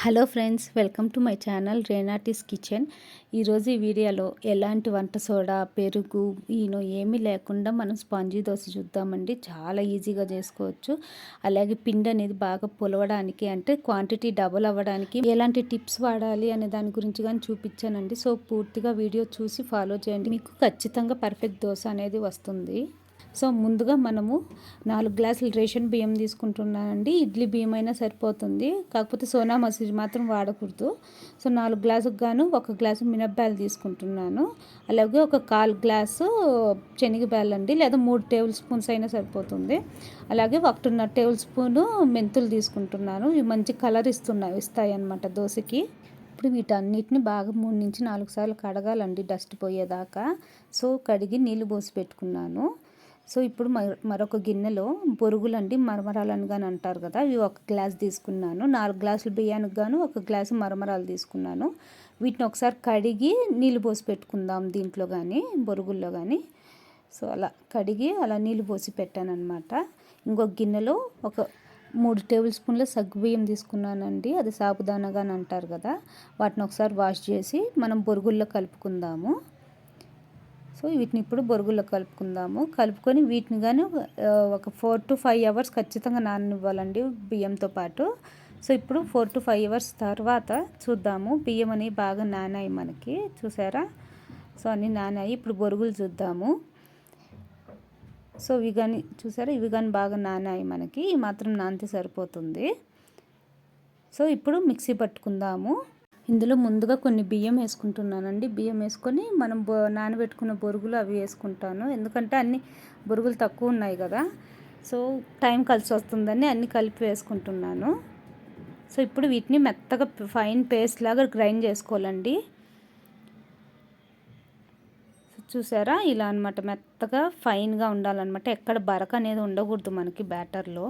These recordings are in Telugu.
Hello friends, welcome to my channel రేనాటిస్ kitchen. ఈరోజు ఈ వీడియోలో ఎలాంటి వంట సోడా, పెరుగు, ఏమీ లేకుండా మనం స్పాంజీ దోశ చూద్దామండి. చాలా ఈజీగా చేసుకోవచ్చు. అలాగే పిండి అనేది బాగా పులవడానికి, అంటే క్వాంటిటీ డబుల్ అవ్వడానికి ఎలాంటి టిప్స్ వాడాలి అనే దాని గురించి కానీ చూపించానండి. సో పూర్తిగా వీడియో చూసి ఫాలో చేయండి, మీకు ఖచ్చితంగా పర్ఫెక్ట్ దోశ అనేది వస్తుంది. సో ముందుగా మనము 4 గ్లాసులు రేషన్ బియ్యం తీసుకుంటున్నానండి. ఇడ్లీ బియ్యం అయినా సరిపోతుంది, కాకపోతే సోనా మసూరి మాత్రం వాడకూడదు. సో 4 గ్లాసుకు గాను 1 గ్లాసు మినప్పాలు తీసుకుంటున్నాను. అలాగే ఒక 1/4 గ్లాసు శనగబ్యాలు అండి, లేదా 3 టేబుల్ స్పూన్స్ అయినా సరిపోతుంది. అలాగే 1.5 టేబుల్ స్పూను మెంతులు తీసుకుంటున్నాను. ఇవి మంచి కలర్ ఇస్తాయి అన్నమాట దోశకి. ఇప్పుడు వీటన్నిటిని బాగా 3 నుంచి 4 సార్లు కడగాలండి, డస్ట్ పోయేదాకా. సో కడిగి నీళ్ళు పోసి పెట్టుకున్నాను. సో ఇప్పుడు మరొక గిన్నెలో బొరుగులండి, మరమరాలని కానీ అంటారు కదా, ఇవి 1 గ్లాస్ తీసుకున్నాను. 4 గ్లాసులు బియ్యానికి గాను 1 గ్లాసు మరమరాలు తీసుకున్నాను. వీటిని ఒకసారి కడిగి నీళ్ళు పోసి పెట్టుకుందాం దీంట్లో కానీ బొరుగుల్లో కానీ. సో అలా కడిగి అలా నీళ్ళు పోసి పెట్టాను అనమాట. ఇంకొక గిన్నెలో ఒక 3 టేబుల్ స్పూన్ల సగ్గుబియ్యం తీసుకున్నానండి, అది సాబుదానాగా అని అంటారు కదా. వాటిని ఒకసారి వాష్ చేసి మనం బొరుగుల్లో కలుపుకుందాము. సో వీటిని ఇప్పుడు బొరుగుల్లో కలుపుకొని వీటిని కానీ ఒక 4 to 5 అవర్స్ ఖచ్చితంగా నాననివ్వాలండి బియ్యంతో పాటు. సో ఇప్పుడు 4 to 5 అవర్స్ తర్వాత చూద్దాము. బియ్యం అనేవి బాగా నానాయి మనకి, చూసారా? సో అన్నీ నానాయి. ఇప్పుడు బొరుగులు చూద్దాము. సో ఇవి కానీ చూసారా, ఇవి కానీ బాగా నానాయి మనకి. ఈ మాత్రం నానితే సరిపోతుంది. సో ఇప్పుడు మిక్సీ పట్టుకుందాము. ఇందులో ముందుగా కొన్ని బియ్యం వేసుకుంటున్నానండి. బియ్యం వేసుకొని మనం నానబెట్టుకున్న బొరుగులు అవి వేసుకుంటాను, ఎందుకంటే అన్ని బొరుగులు తక్కువ ఉన్నాయి కదా. సో టైం కలిసి వస్తుందని అన్నీ కలిపి వేసుకుంటున్నాను. సో ఇప్పుడు వీటిని మెత్తగా ఫైన్ పేస్ట్ లాగా గ్రైండ్ చేసుకోవాలండి. చూసారా, ఇలా అనమాట, మెత్తగా ఫైన్గా ఉండాలన్నమాట. ఎక్కడ బరక అనేది ఉండకూడదు మనకి బ్యాటర్లో.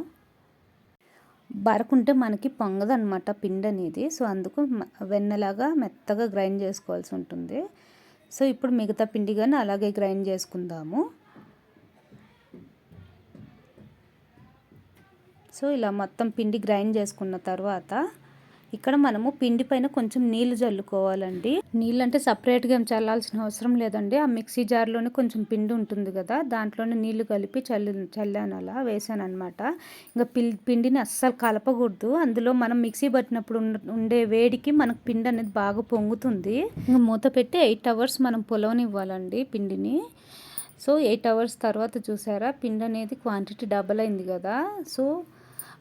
బరకుంటే మనకి పొంగదనమాట పిండి అనేది. సో అందుకు వెన్నలాగా మెత్తగా గ్రైండ్ చేసుకోవాల్సి ఉంటుంది. సో ఇప్పుడు మిగతా పిండి కానీ అలాగే గ్రైండ్ చేసుకుందాము. సో ఇలా మొత్తం పిండి గ్రైండ్ చేసుకున్న తర్వాత ఇక్కడ మనము పిండి పైన కొంచెం నీళ్లు చల్లుకోవాలండి. నీళ్ళు అంటే సపరేట్గా ఏం చల్లాల్సిన అవసరం లేదండి. ఆ మిక్సీ జార్లోనే కొంచెం పిండి ఉంటుంది కదా, దాంట్లోనే నీళ్లు కలిపి చల్లాను, అలా వేసాను అనమాట. ఇంకా పిండిని అస్సలు కలపకూడదు. అందులో మనం మిక్సీ పట్టినప్పుడు ఉండే వేడికి మనకు పిండి అనేది బాగా పొంగుతుంది. ఇంకా మూత పెట్టి 8 అవర్స్ మనం పొలవనివ్వాలండి పిండిని. సో 8 అవర్స్ తర్వాత చూసారా, పిండి అనేది క్వాంటిటీ డబల్ అయింది కదా. సో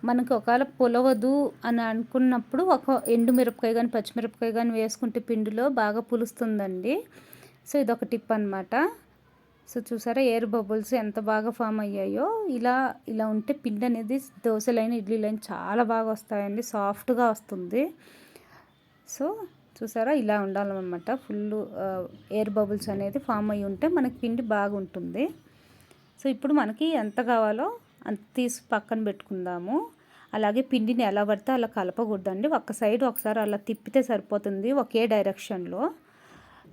మనకు ఒకవేళ పులవదు అని అనుకున్నప్పుడు ఒక ఎండుమిరపకాయ కానీ పచ్చిమిరపకాయ కానీ వేసుకుంటే పిండిలో బాగా పులుస్తుందండి. సో ఇదొక టిప్ అనమాట. సో చూసారా, ఎయిర్ బబుల్స్ ఎంత బాగా ఫామ్ అయ్యాయో. ఇలా ఉంటే పిండి అనేది దోశలైన ఇడ్లీలైన చాలా బాగా వస్తాయండి, సాఫ్ట్గా వస్తుంది. సో చూసారా, ఇలా ఉండాలన్నమాట. ఫుల్ ఎయిర్ బబుల్స్ అనేది ఫామ్ అయ్యి ఉంటే మనకి పిండి బాగుంటుంది. సో ఇప్పుడు మనకి ఎంత కావాలో అంత తీసి పక్కన పెట్టుకుందాము. అలాగే పిండిని ఎలా పడితే అలా కలపకూడదండి. ఒక సైడ్ ఒకసారి అలా తిప్పితే సరిపోతుంది, ఒకే డైరెక్షన్లో.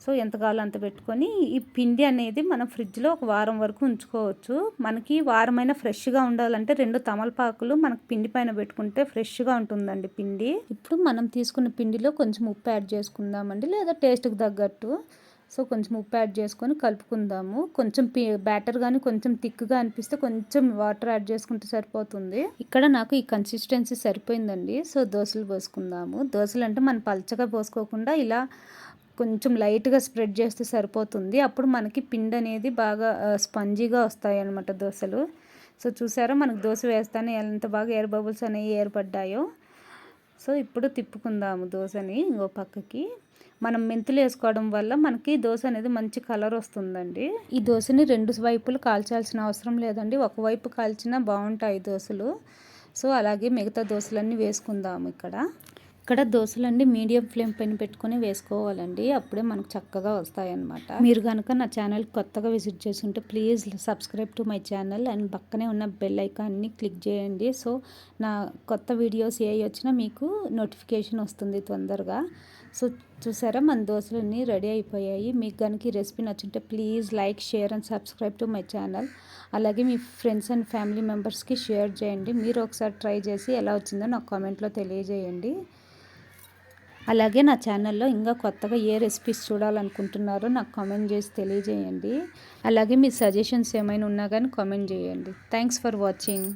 సో ఎంత కావాలో అంత పెట్టుకొని ఈ పిండి అనేది మనం ఫ్రిడ్జ్లో 1 వారం వరకు ఉంచుకోవచ్చు. మనకి వారమైనా ఫ్రెష్గా ఉండాలంటే 2 తమలపాకులు మనకు పిండి పైన పెట్టుకుంటే ఫ్రెష్గా ఉంటుందండి పిండి. ఇప్పుడు మనం తీసుకున్న పిండిలో కొంచెం ఉప్పు యాడ్ చేసుకుందామండి, లేదా టేస్ట్కి తగ్గట్టు. సో కొంచెం ఉప్పు యాడ్ చేసుకొని కలుపుకుందాము. కొంచెం బ్యాటర్ కానీ కొంచెం థిక్గా అనిపిస్తే కొంచెం వాటర్ యాడ్ చేసుకుంటే సరిపోతుంది. ఇక్కడ నాకు ఈ కన్సిస్టెన్సీ సరిపోయిందండి. సో దోశలు పోసుకుందాము. దోశలు అంటే మనం పల్చగా పోసుకోకుండా ఇలా కొంచెం లైట్గా స్ప్రెడ్ చేస్తే సరిపోతుంది. అప్పుడు మనకి పిండి అనేది బాగా స్పంజీగా వస్తాయి అన్నమాట దోశలు. సో చూసారా, మనకు దోశ వేస్తానే ఎంత బాగా ఎయిర్ బబుల్స్ అనేవి ఏర్పడ్డాయో. సో ఇప్పుడు తిప్పుకుందాము దోశని ఇంకో పక్కకి. మనం మెంతులు వేసుకోవడం వల్ల మనకి దోశ అనేది మంచి కలర్ వస్తుందండి. ఈ దోశని 2 వైపులు కాల్చాల్సిన అవసరం లేదండి, ఒకవైపు కాల్చినా బాగుంటాయి దోశలు. సో అలాగే మిగతా దోశలన్నీ వేసుకుందాము. ఇక్కడ దోశలన్నీ మీడియం ఫ్లేమ్ పైన పెట్టుకొని వేసుకోవాలండి, అప్పుడే మనకు చక్కగా వస్తాయన్నమాట. మీరు కనుక నా ఛానల్ కొత్తగా విజిట్ చేస్తుంటే please subscribe to my channel and పక్కనే ఉన్న బెల్ ఐకాన్ని క్లిక్ చేయండి. సో నా కొత్త వీడియోస్ ఏ వచ్చినా మీకు నోటిఫికేషన్ వస్తుంది తొందరగా. సో చూసారా, మన దోశలన్నీ రెడీ అయిపోయాయి. మీకు కనుక ఈ రెసిపీ నచ్చుంటే please like, share and subscribe to my channel. అలాగే మీ ఫ్రెండ్స్ అండ్ ఫ్యామిలీ మెంబర్స్కి షేర్ చేయండి. మీరు ఒకసారి ట్రై చేసి ఎలా వచ్చిందో నాకు కామెంట్లో తెలియజేయండి. అలాగే నా ఛానల్లో ఇంకా కొత్తగా ఏ రెసిపీస్ చూడాలనుకుంటున్నారో నాకు కామెంట్ చేసి తెలియజేయండి. అలాగే మీ సజెషన్స్ ఏమైనా ఉన్నా కానీ కామెంట్ చేయండి. Thanks for watching.